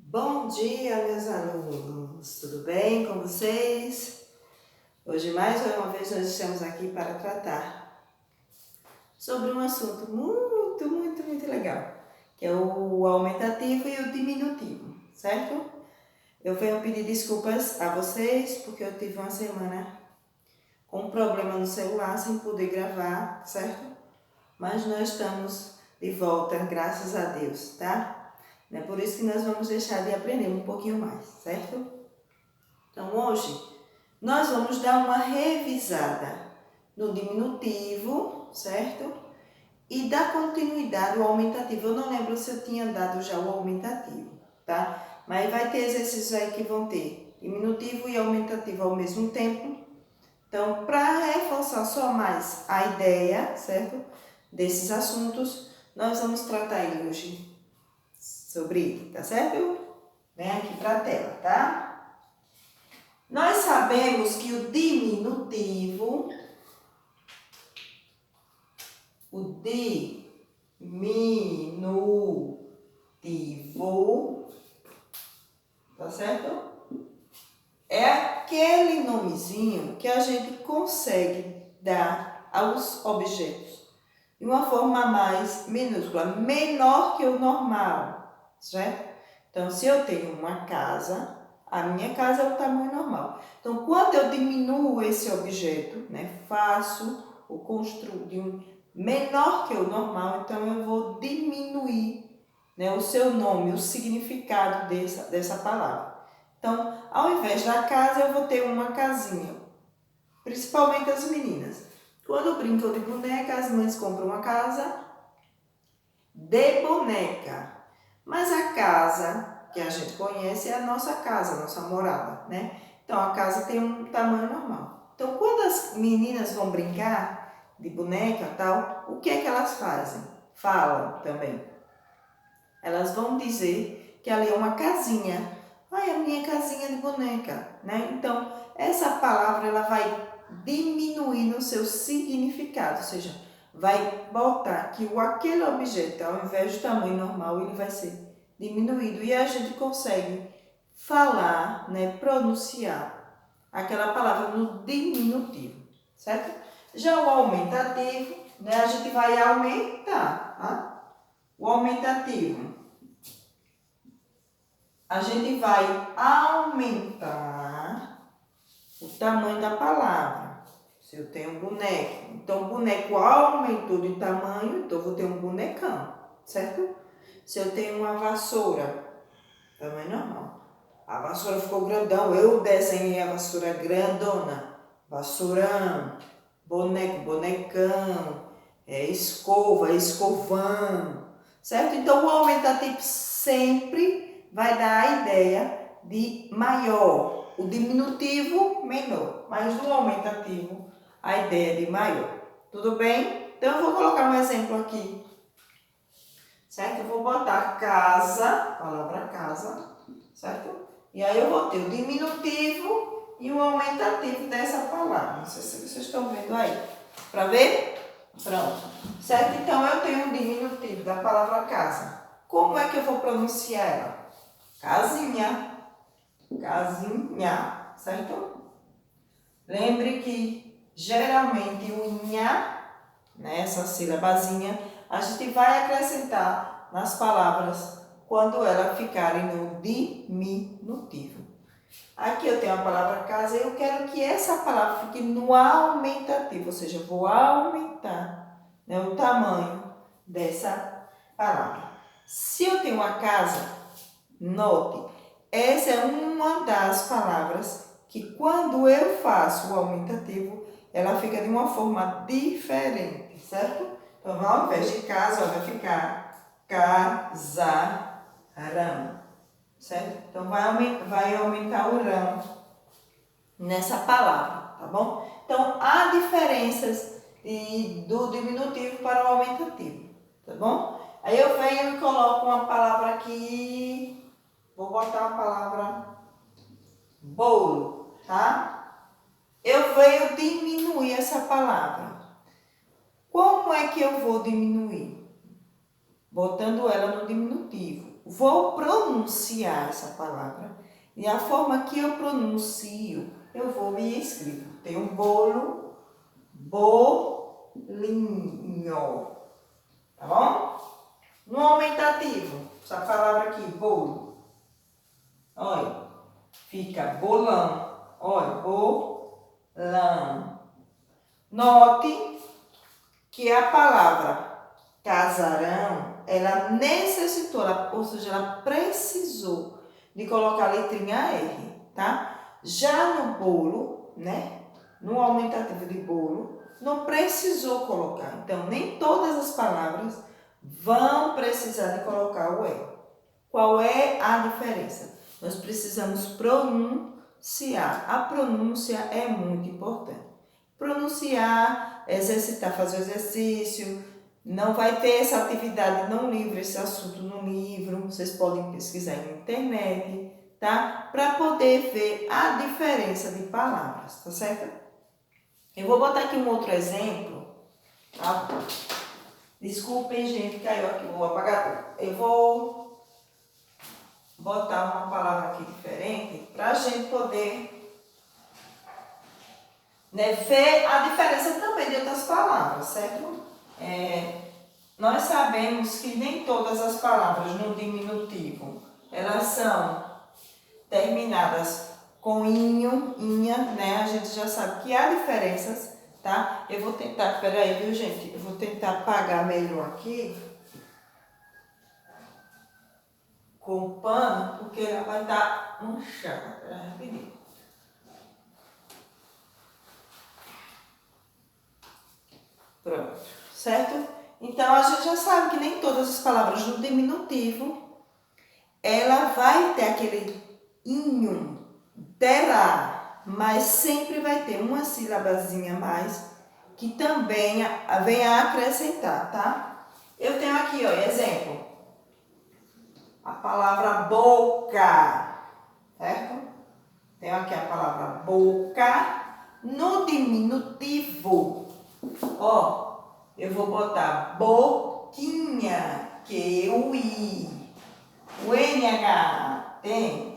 Bom dia, meus alunos! Tudo bem com vocês? Hoje, mais uma vez, nós estamos aqui para tratar sobre um assunto muito legal, que é o aumentativo e o diminutivo, certo? Eu venho pedir desculpas a vocês, porque eu tive uma semana com um problema no celular, sem poder gravar, certo? Mas nós estamos de volta, graças a Deus, tá? É por isso que nós vamos deixar de aprender um pouquinho mais, certo? Então, hoje, nós vamos dar uma revisada no diminutivo, certo? E dar continuidade ao aumentativo. Eu não lembro se eu tinha dado já o aumentativo, tá? Mas vai ter exercícios aí que vão ter diminutivo e aumentativo ao mesmo tempo. Então, para reforçar só mais a ideia, certo? Desses assuntos, nós vamos tratar aí hoje sobre ele, tá certo? Vem aqui para a tela, tá? Nós sabemos que o diminutivo, tá certo? É aquele nomezinho que a gente consegue dar aos objetos de uma forma mais minúscula, menor que o normal, certo? Então, se eu tenho uma casa, a minha casa é o tamanho normal. Então, quando eu diminuo esse objeto, né, faço o construo de um menor que o normal, então eu vou diminuir, né, o seu nome, o significado dessa palavra. Então, ao invés da casa, eu vou ter uma casinha, principalmente as meninas. Quando brincam de boneca, as mães compram uma casa de boneca. Mas a casa que a gente conhece é a nossa casa, a nossa morada, né? Então, a casa tem um tamanho normal. Então, quando as meninas vão brincar de boneca e tal, o que é que elas fazem? Falam também. Elas vão dizer que ali é uma casinha. Ai, a minha casinha de boneca, né? Então, essa palavra, ela vai diminuir no seu significado, ou seja, vai botar que aquele objeto, ao invés do tamanho normal, ele vai ser diminuído e a gente consegue falar, né, pronunciar aquela palavra no diminutivo, certo? Já o aumentativo, né, a gente vai aumentar, tá? O aumentativo, a gente vai aumentar o tamanho da palavra. Se eu tenho um boneco, então o boneco aumentou de tamanho, então eu vou ter um bonecão, certo? Se eu tenho uma vassoura, tamanho normal. A vassoura ficou grandão, eu desenhei a vassoura grandona, vassourão, boneco, bonecão, escova, escovão, certo? Então o aumentativo sempre vai dar a ideia de maior, o diminutivo menor, mas no aumentativo a ideia de maior. Tudo bem? Então eu vou colocar um exemplo aqui, certo? Eu vou botar casa, palavra casa, certo? E aí eu vou ter o diminutivo e o aumentativo dessa palavra. Não sei se vocês estão vendo aí. Para ver? Pronto. Certo? Então eu tenho um diminutivo da palavra casa. Como é que eu vou pronunciar ela? Casinha. Casinha. Certo? Lembre que geralmente o nha, né, essa sílabazinha, a gente vai acrescentar nas palavras quando elas ficarem no diminutivo. Aqui eu tenho a palavra casa e eu quero que essa palavra fique no aumentativo, ou seja, eu vou aumentar, né, o tamanho dessa palavra. Se eu tenho uma casa, note, essa é uma das palavras que quando eu faço o aumentativo, ela fica de uma forma diferente, certo? Então, ao invés de casa, vai ficar casarão, certo? Então, vai aumentar o rão nessa palavra, tá bom? Então, há diferenças do diminutivo para o aumentativo, tá bom? Aí eu venho e coloco uma palavra aqui, vou botar a palavra bolo, tá? Eu venho diminuir essa palavra. Como é que eu vou diminuir? Botando ela no diminutivo. vou pronunciar essa palavra e a forma que eu pronuncio, eu vou me escrever. Tem um bolo, bolinho, tá bom? No aumentativo, essa palavra aqui, bolo, olha, fica bolão, olha, bolão. Note que a palavra casarão, ela necessitou, ou seja, ela precisou de colocar a letrinha R, tá? Já no bolo, né? No aumentativo de bolo, não precisou colocar. Então, nem todas as palavras vão precisar de colocar o E. Qual é a diferença? Nós precisamos pronunciar. A pronúncia é muito importante. Pronunciar, exercitar, fazer o exercício. Não vai ter essa atividade não livre, esse assunto no livro. Vocês podem pesquisar na internet, tá? Para poder ver a diferença de palavras, tá certo? Eu vou botar aqui um outro exemplo, tá? Desculpem, gente, caiu aqui, vou apagar tudo. Eu vou botar uma palavra aqui diferente para a gente poder, né, ver a diferença também de outras palavras, certo? Nós sabemos que nem todas as palavras no diminutivo, elas são terminadas com inho, inha, né? A gente já sabe que há diferenças, tá? Eu vou tentar, peraí, viu, gente? Eu vou tentar apagar melhor aqui com o pano, porque ela vai estar manchada. Peraí, rapidinho. Pronto, certo? Então, a gente já sabe que nem todas as palavras no diminutivo, ela vai ter aquele inho, terá, mas sempre vai ter uma sílabazinha a mais que também vem a acrescentar, tá? Eu tenho aqui, ó, exemplo. A palavra boca, certo? Tenho aqui a palavra boca no diminutivo. Ó, eu vou botar boquinha, Q-U-I. O NH tem.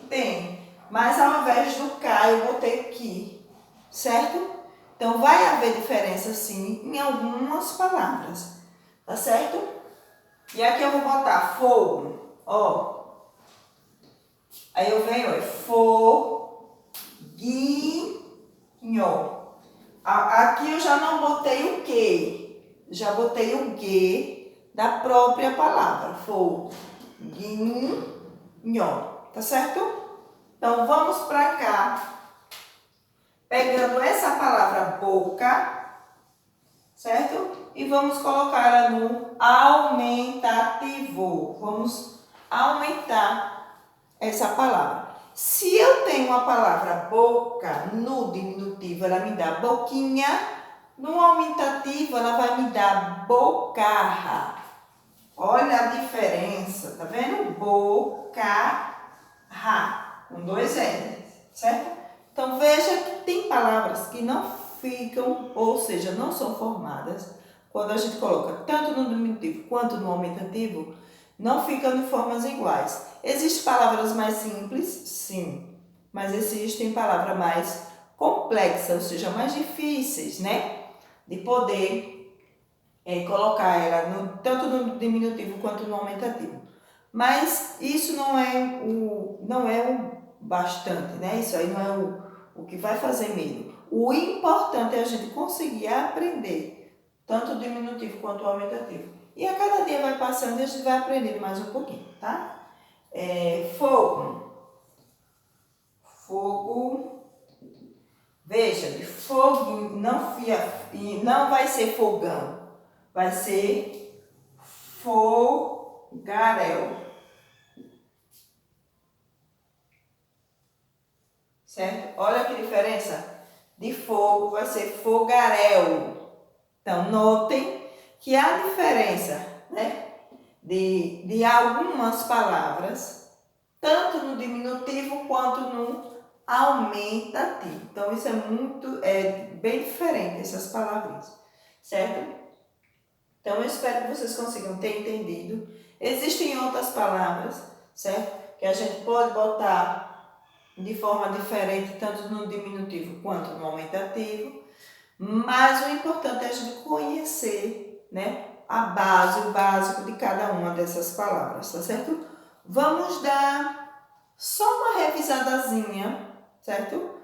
Mas ao invés do K eu botei aqui, certo? Então vai haver diferença sim em algumas palavras, tá certo? E aqui eu vou botar fogo, ó. Aí eu venho, ó, foguinho. Aqui eu já não botei o que, já botei o G da própria palavra, foguinho, tá certo? Então vamos para cá, pegando essa palavra boca, certo? E vamos colocar ela no aumentativo. Vamos aumentar essa palavra. Se eu tenho uma palavra boca no diminutivo, ela me dá boquinha. No aumentativo, ela vai me dar bocarra. Olha a diferença, tá vendo? Bocarra, com dois N's, certo? Então, veja que tem palavras que não ficam, ou seja, não são formadas, quando a gente coloca tanto no diminutivo quanto no aumentativo, não ficam de formas iguais. Existem palavras mais simples? Sim. Mas existem palavras mais complexas, ou seja, mais difíceis, né? De poder colocar ela tanto no diminutivo quanto no aumentativo. Mas isso não é o bastante, né? Isso aí não é o que vai fazer mesmo. O importante é a gente conseguir aprender tanto o diminutivo quanto o aumentativo. E a cada dia vai passando e a gente vai aprendendo mais um pouquinho, tá? Fogo. Fogo. Veja, de fogo não vai ser fogão. Vai ser fogaréu. Certo? Olha que diferença. De fogo vai ser fogaréu. Então, notem que há diferença, né? De algumas palavras, tanto no diminutivo quanto no aumentativo. Então, isso é bem diferente, essas palavrinhas, certo? Então, eu espero que vocês consigam ter entendido. Existem outras palavras, certo? Que a gente pode botar de forma diferente, tanto no diminutivo quanto no aumentativo. Mas o importante é a gente conhecer, né, a base, o básico de cada uma dessas palavras, tá certo? Vamos dar só uma revisadazinha, certo?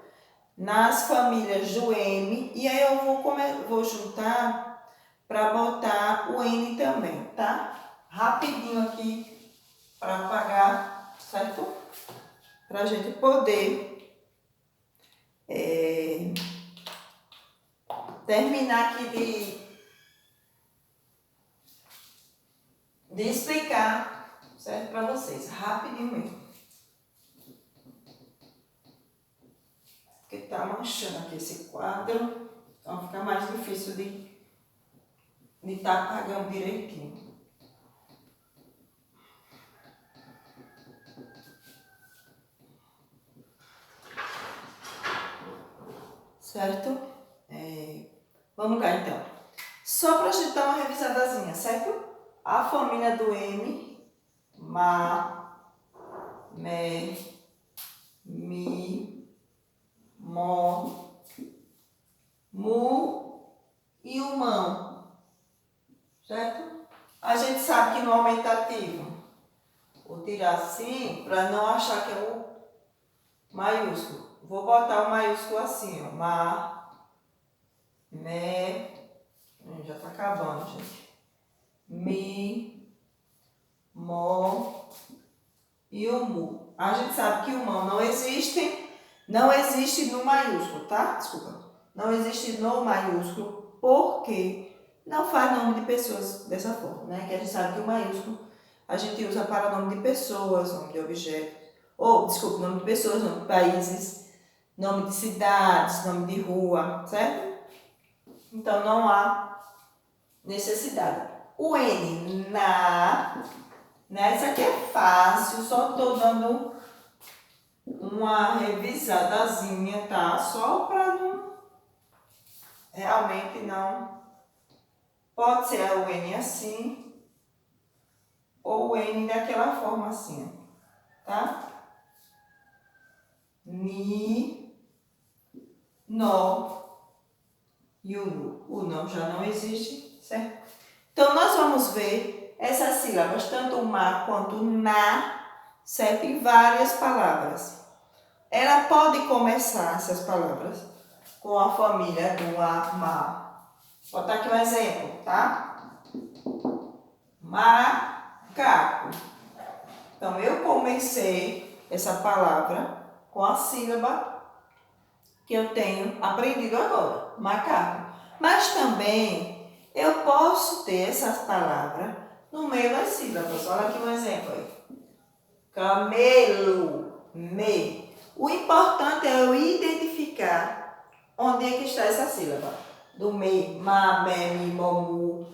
Nas famílias do M, e aí eu vou juntar para botar o N também, tá? Rapidinho aqui para apagar, certo? Para a gente poder terminar aqui de explicar, certo? Para vocês, rapidinho mesmo. Porque tá manchando aqui esse quadro, então fica mais difícil de estar apagando direitinho. Certo? Vamos lá então. Só para a gente dar uma revisadazinha, certo? A família do M, Ma, Me, Mi, Mo, Mu e o Mão, certo? A gente sabe que no aumentativo, vou tirar assim para não achar que é o maiúsculo. Vou botar o maiúsculo assim, ó. Ma, Me, já tá acabando, gente. Mi, Mo e o Mu. A gente sabe que o Mão não existe no maiúsculo, tá? Desculpa. Não existe no maiúsculo porque não faz nome de pessoas dessa forma, né? Que a gente sabe que o maiúsculo a gente usa para nome de pessoas, nome de objetos, nome de pessoas, nome de países, nome de cidades, nome de rua, certo? Então não há necessidade. O N, na, né? Isso aqui é fácil, só estou dando uma revisadazinha, tá? Só para não, realmente não, pode ser o N assim, ou o N daquela forma assim, tá? Ni, no e o nu. O não já não existe, certo? Então, nós vamos ver essas sílabas, tanto o ma quanto o na, certo? Em várias palavras. Ela pode começar, essas palavras, com a família do a, ma. Vou botar aqui um exemplo, tá? Macaco. Então, eu comecei essa palavra com a sílaba que eu tenho aprendido agora, macaco. Mas também eu posso ter essas palavras no meio das sílabas. Olha aqui um exemplo aí. Camelo, me. O importante é eu identificar onde é que está essa sílaba. Do me, ma, me, mi, mo, mu.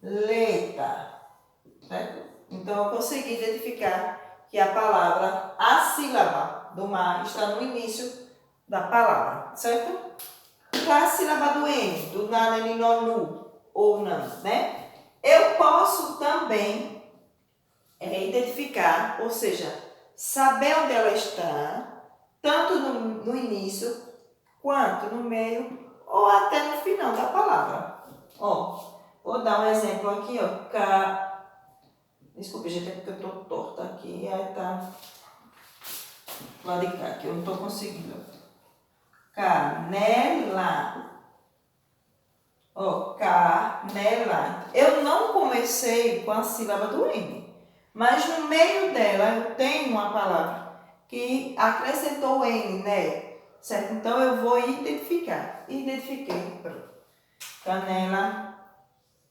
Maleta. Certo? Então eu consegui identificar que a palavra, a sílaba do ma está no início da palavra, certo? Para a sílaba do N, do na, ni, no, nu, ou não, né? Eu posso também identificar, ou seja, saber onde ela está, tanto no início, quanto no meio, ou até no final da palavra. Ó, vou dar um exemplo aqui, ó. Desculpe, gente, é porque eu tô torta aqui, aí tá lá de cá, que eu não tô conseguindo. Canela. Ó, canela. Eu não comecei com a sílaba do N, mas no meio dela eu tenho uma palavra que acrescentou o N, né? Certo? Então eu vou identificar. Identifiquei. Pronto. Canela.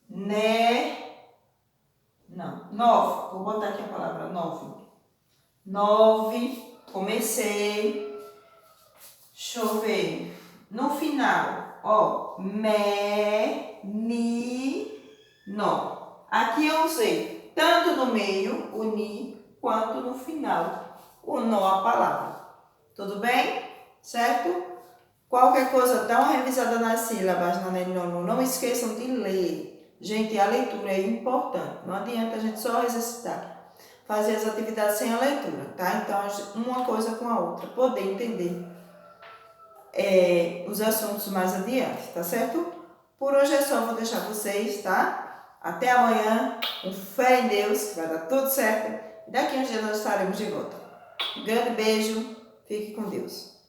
Né. Não. 9. Vou botar aqui a palavra 9. 9. Comecei. Deixa eu ver. No final, ó, me, ni, no. Aqui eu usei tanto no meio, o ni, quanto no final, o no, a palavra. Tudo bem? Certo? Qualquer coisa, dá uma revisada nas sílabas, no, não esqueçam de ler. Gente, a leitura é importante. Não adianta a gente só exercitar, fazer as atividades sem a leitura, tá? Então, uma coisa com a outra, poder entender os assuntos mais adiante, tá certo? Por hoje é só, vou deixar vocês, tá? Até amanhã, com fé em Deus, que vai dar tudo certo. E daqui a um dia nós estaremos de volta. Um grande beijo, fique com Deus.